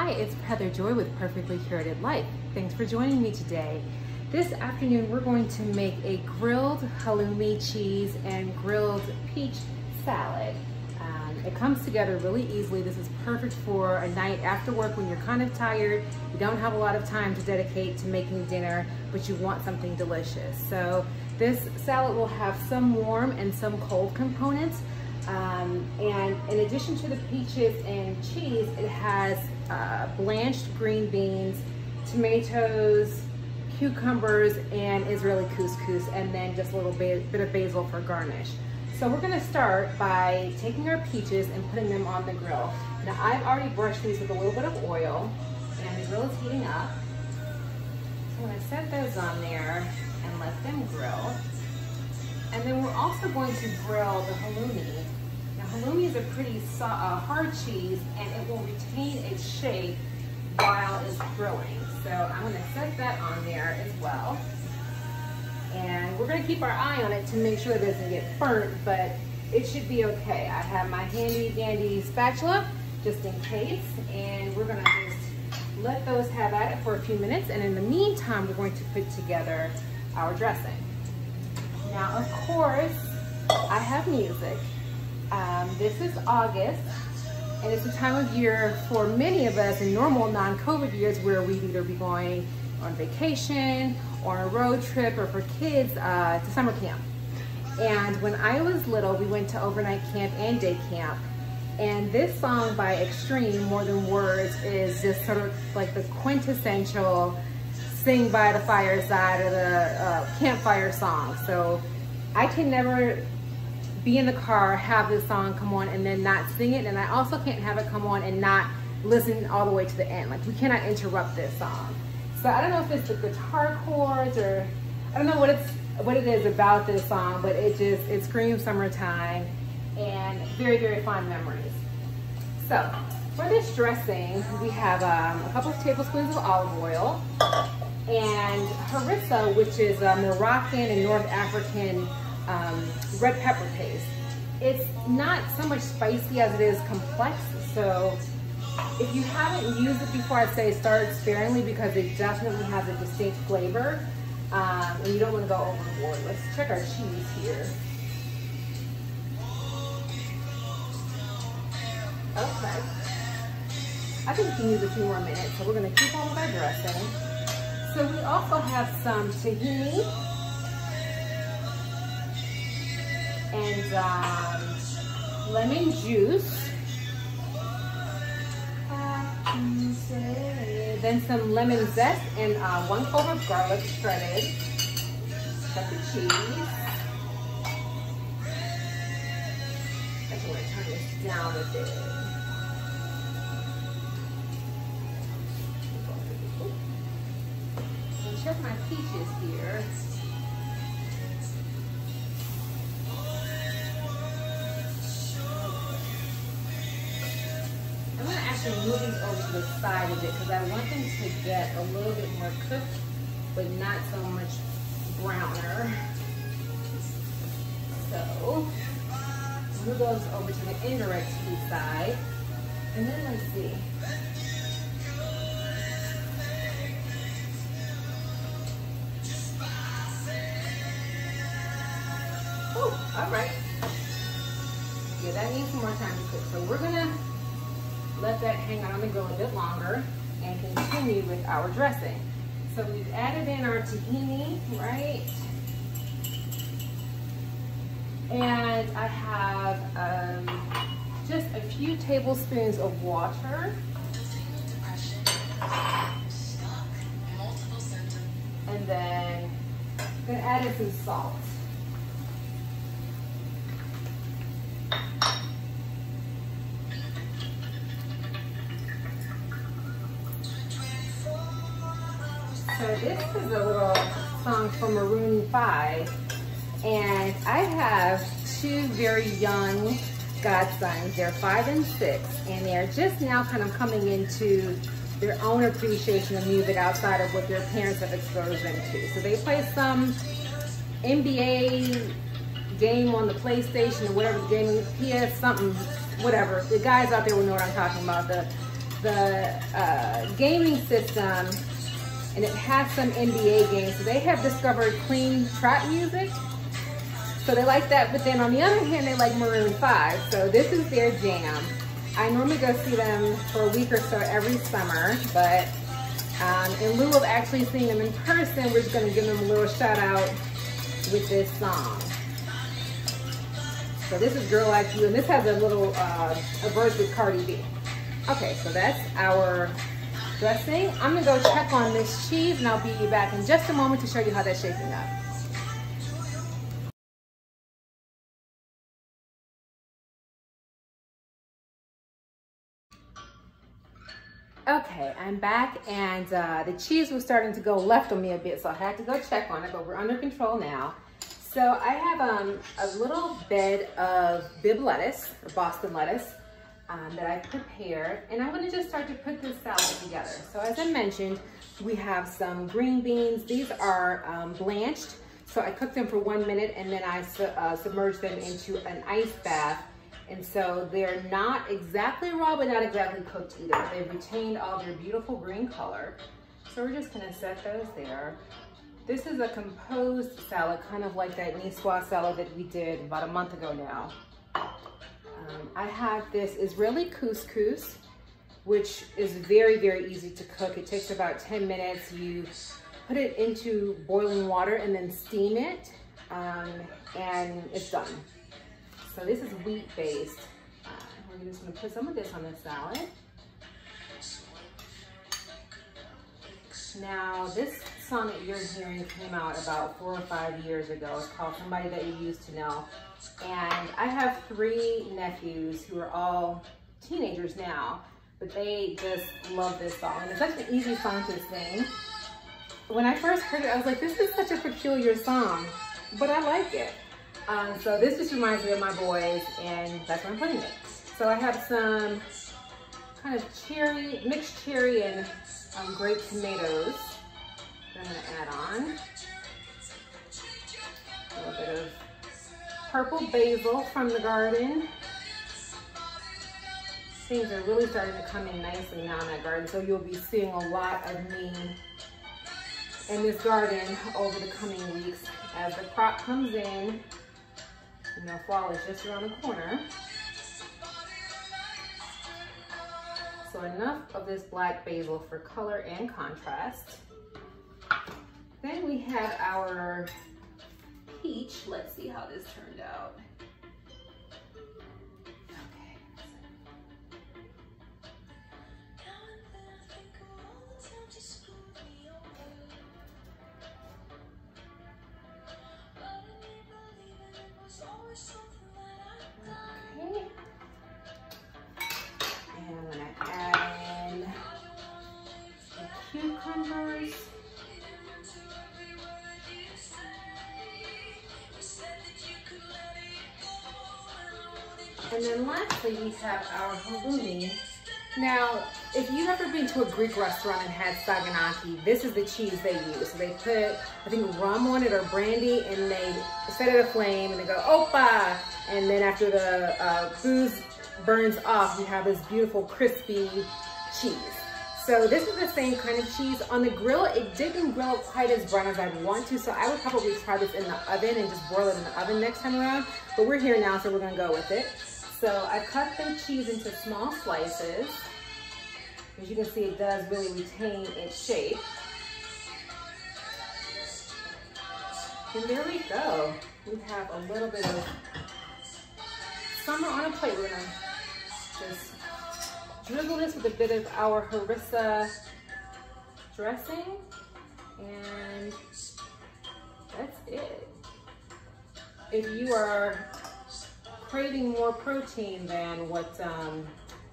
Hi, it's Heather Joy with Perfectly Curated Life. Thanks for joining me today. This afternoon we're going to make a grilled halloumi cheese and grilled peach salad. It comes together really easily. This is perfect for a night after work when you're kind of tired, you don't have a lot of time to dedicate to making dinner, but you want something delicious. So this salad will have some warm and some cold components. And in addition to the peaches and cheese, it has blanched green beans, tomatoes, cucumbers, and Israeli couscous, and then just a little bit of basil for garnish. So we're gonna start by taking our peaches and putting them on the grill. Now I've already brushed these with a little bit of oil, and the grill is heating up. So I'm gonna set those on there and let them grill. And then we're also going to grill the halloumi. Now halloumi is a pretty hard cheese, and it will retain its shape while it's grilling. So I'm gonna set that on there as well. And we're gonna keep our eye on it to make sure it doesn't get burnt, but it should be okay. I have my handy dandy spatula just in case, and we're gonna just let those have at it for a few minutes. And in the meantime, we're going to put together our dressing. Now, of course, I have music. This is August, and it's a time of year for many of us in normal non-COVID years where we'd either be going on vacation or a road trip, or for kids to summer camp. And when I was little, we went to overnight camp and day camp. And this song by Extreme, More Than Words, is just sort of like the quintessential sing by the fireside or the campfire song. So I can never be in the car, have this song come on and then not sing it. And I also can't have it come on and not listen all the way to the end. Like, we cannot interrupt this song. So I don't know if it's the guitar chords, or I don't know what it is about this song, but it screams summertime and very, very fond memories. So for this dressing, we have a couple of tablespoons of olive oil and harissa, which is a Moroccan and North African red pepper paste. It's not so much spicy as it is complex, so if you haven't used it before, I'd say start sparingly because it definitely has a distinct flavor, and you don't want to go overboard. Let's check our cheese here. Okay. I think we can use a few more minutes, so we're going to keep on with our dressing. So we also have some tahini and lemon juice. Then some lemon zest and 1 clove of garlic shredded. Cut the cheese. Actually, I'm going to turn this down a bit. And check my peaches here. I'm going to actually move these over to the side of it because I want them to get a little bit more cooked, but not so much browner. So, move those over to the indirect heat side. And then let's see. Oh, all right. Yeah, that needs some more time to cook. So we're going to let that hang out on the grill a bit longer and continue with our dressing. So we've added in our tahini, right? And I have just a few tablespoons of water. And then I'm gonna add in some salt. So this is a little song from Maroon 5, and I have 2 very young godsons. They're 5 and 6, and they're just now kind of coming into their own appreciation of music outside of what their parents have exposed them to. So they play some NBA game on the PlayStation or whatever the game is, PS something, whatever. The guys out there will know what I'm talking about. The the gaming system, and it has some NBA games. So they have discovered clean trap music. So they like that, but then on the other hand, they like Maroon 5. So this is their jam. I normally go see them for a week or so every summer, but in lieu of actually seeing them in person, we're just gonna give them a little shout out with this song. So this is Girl Like You, and this has a little a verse with Cardi B. Okay, so that's our dressing. I'm gonna go check on this cheese, and I'll be back in just a moment to show you how that's shaping up. Okay, I'm back, and the cheese was starting to go left on me a bit, so I had to go check on it, but we're under control now. So I have a little bed of Bibb lettuce, or Boston lettuce, that I prepared, and I'm gonna just start to put this salad together. So as I mentioned, we have some green beans. These are blanched, so I cooked them for 1 minute, and then I submerged them into an ice bath. And so they're not exactly raw, but not exactly cooked either. They've retained all their beautiful green color. So we're just gonna set those there. This is a composed salad, kind of like that Niçoise salad that we did about a month ago now. I have this Israeli couscous, which is very, very easy to cook. It takes about 10 minutes. You put it into boiling water and then steam it, and it's done. So this is wheat-based. We're just gonna put some of this on the salad. Now, this song that you're hearing came out about 4 or 5 years ago. It's called Somebody That You Used to Know. And I have 3 nephews who are all teenagers now, but they just love this song. And it's such an easy song to sing. When I first heard it, I was like, this is such a peculiar song, but I like it. So this just reminds me of my boys, and that's where I'm putting it. So I have some kind of mixed cherry and grape tomatoes that I'm gonna add on. A little bit of purple basil from the garden. Things are really starting to come in nicely now in that garden, so you'll be seeing a lot of me in this garden over the coming weeks as the crop comes in. You know, fall is just around the corner. So enough of this black basil for color and contrast. Then we have our peach. Let's see how this turned out. Okay. And I'm gonna add in the cucumbers. And then lastly, we have our halloumi. Now, if you've ever been to a Greek restaurant and had saganaki, this is the cheese they use. So they put, I think, rum on it or brandy, and they set it aflame, and they go, opa! And then after the booze burns off, you have this beautiful crispy cheese. So this is the same kind of cheese. On the grill, it didn't grill quite as brown as I'd want to, so I would probably try this in the oven and just broil it in the oven next time around. But we're here now, so we're gonna go with it. So I cut the cheese into small slices. As you can see, it does really retain its shape. And there we go. We have a little bit of summer on a plate. We're gonna just drizzle this with a bit of our harissa dressing, and that's it. If you are craving more protein than what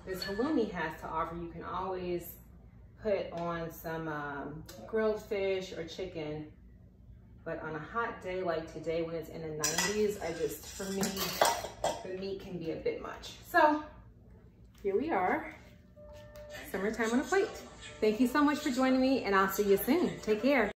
this halloumi has to offer, you can always put on some grilled fish or chicken. But on a hot day like today, when it's in the 90s, for me, the meat can be a bit much. So here we are, summertime on a plate. Thank you so much for joining me, and I'll see you soon. Take care.